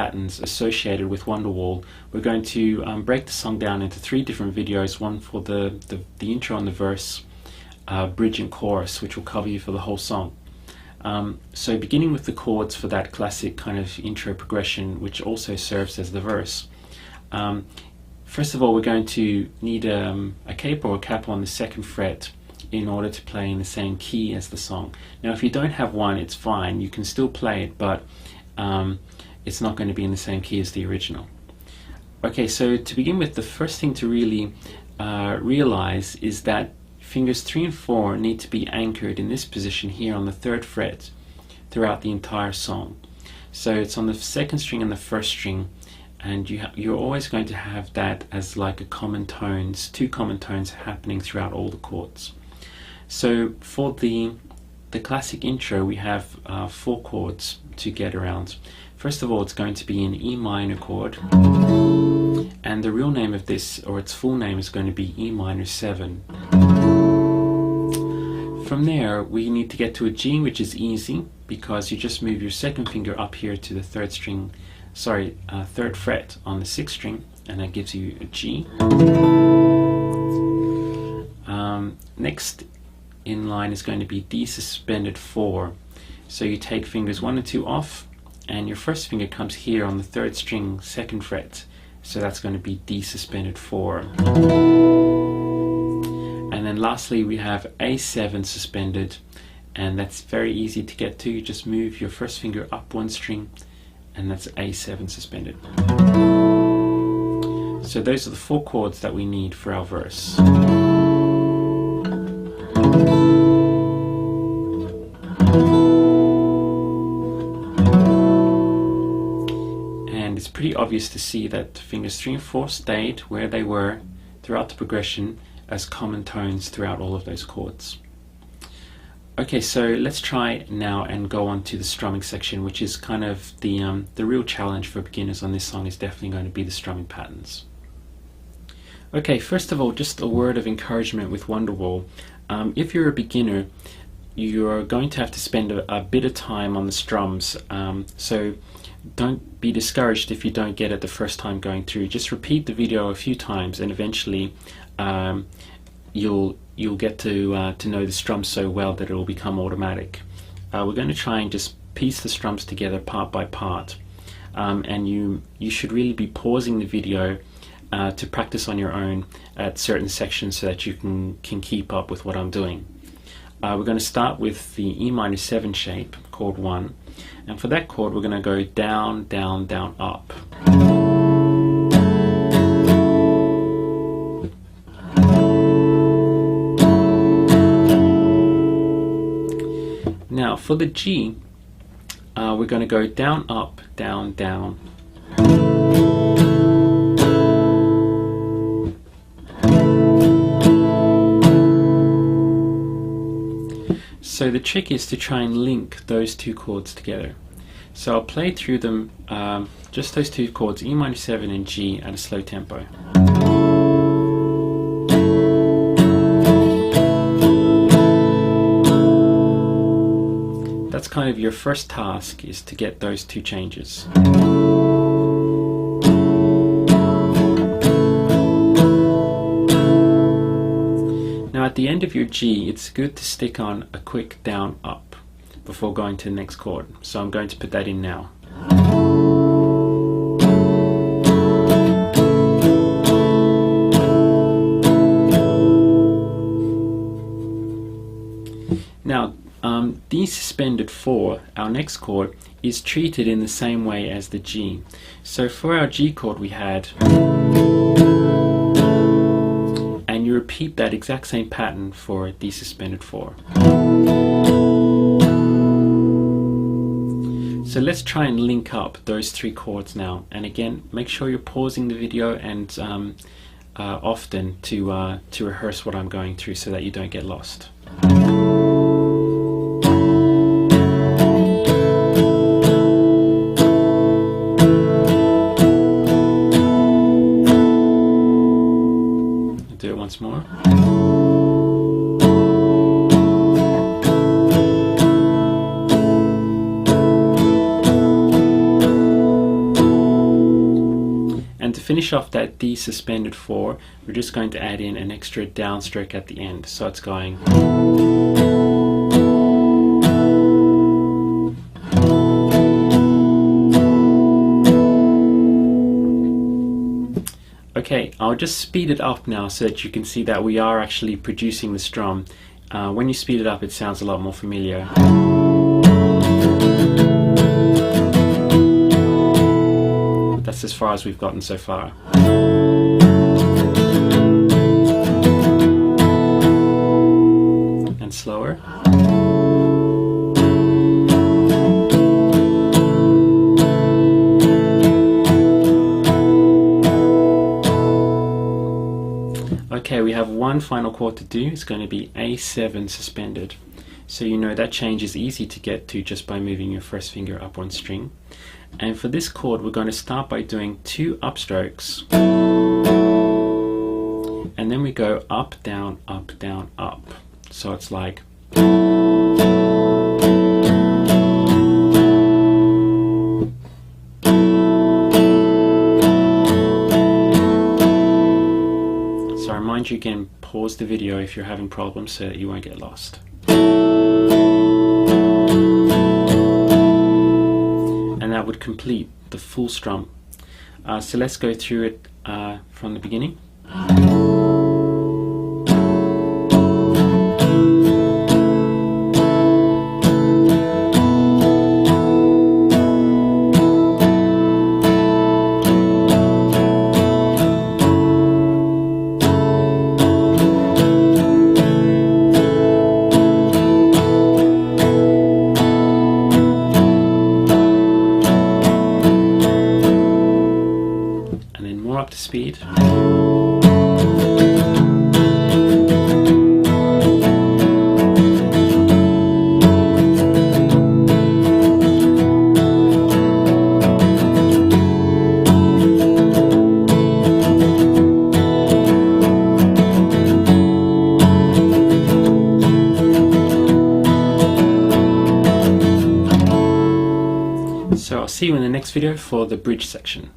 patterns associated with Wonderwall, we're going to break the song down into 3 different videos, one for the intro and the verse, bridge and chorus, which will cover you for the whole song. So beginning with the chords for that classic kind of intro progression, which also serves as the verse. First of all, we're going to need a capo or capo on the 2nd fret in order to play in the same key as the song. Now if you don't have one, it's fine, you can still play it, but it's not going to be in the same key as the original. Okay, so to begin with, the first thing to really realize is that fingers 3 and 4 need to be anchored in this position here on the 3rd fret throughout the entire song. So it's on the 2nd string and the 1st string, and you're always going to have that as like a common tones, 2 common tones happening throughout all the chords. So for the classic intro, we have 4 chords to get around. First of all, it's going to be an E minor chord, and the real name of this, or its full name, is going to be E minor 7. From there, we need to get to a G, which is easy because you just move your 2nd finger up here to the 3rd string, 3rd fret on the 6th string, and that gives you a G. Next in line is going to be D suspended 4. So you take fingers 1 and 2 off, and your 1st finger comes here on the 3rd string, 2nd fret. So that's going to be D suspended 4. And then lastly, we have A7 suspended, and that's very easy to get to. You just move your 1st finger up 1 string, and that's A7 suspended. So those are the 4 chords that we need for our verse. And it's pretty obvious to see that fingers 3 and 4 stayed where they were throughout the progression as common tones throughout all of those chords. Okay, so let's try now and go on to the strumming section, which is kind of the real challenge for beginners on this song. Is definitely going to be the strumming patterns. Okay, first of all, just a word of encouragement with Wonderwall. If you're a beginner, you're going to have to spend a bit of time on the strums, so don't be discouraged if you don't get it the first time going through. Just repeat the video a few times, and eventually you'll get to know the strums so well that it will become automatic. We're going to try and just piece the strums together part by part, and you should really be pausing the video to practice on your own at certain sections so that you can keep up with what I'm doing. We're going to start with the E minor 7 shape, chord 1, and for that chord we're going to go down, down, down, up. Now for the G, we're going to go down, up, down, down. So the trick is to try and link those 2 chords together. So I'll play through them, just those 2 chords, E minor 7 and G, at a slow tempo. That's kind of your first task, is to get those 2 changes. Now at the end of your G, it's good to stick on a quick down up before going to the next chord. So I'm going to put that in now. Now D suspended 4, our next chord, is treated in the same way as the G. So for our G chord we had, and you repeat that exact same pattern for D suspended 4. So let's try and link up those 3 chords now, and again make sure you're pausing the video and often to rehearse what I'm going through so that you don't get lost. Do it once more. And to finish off that D suspended 4, we're just going to add in an extra downstroke at the end. So it's going. Okay, I'll just speed it up now so that you can see that we are actually producing the strum. When you speed it up, it sounds a lot more familiar. But that's as far as we've gotten so far. And slower. Okay, we have one final chord to do. It's going to be A7 suspended. So you know that change is easy to get to just by moving your first finger up one string. And for this chord, we're going to start by doing 2 upstrokes. And then we go up, down, up, down, up. So it's like. So I remind you again, pause the video if you're having problems so that you won't get lost. And that would complete the full strum. So let's go through it from the beginning. Up to speed. So I'll see you in the next video for the bridge section.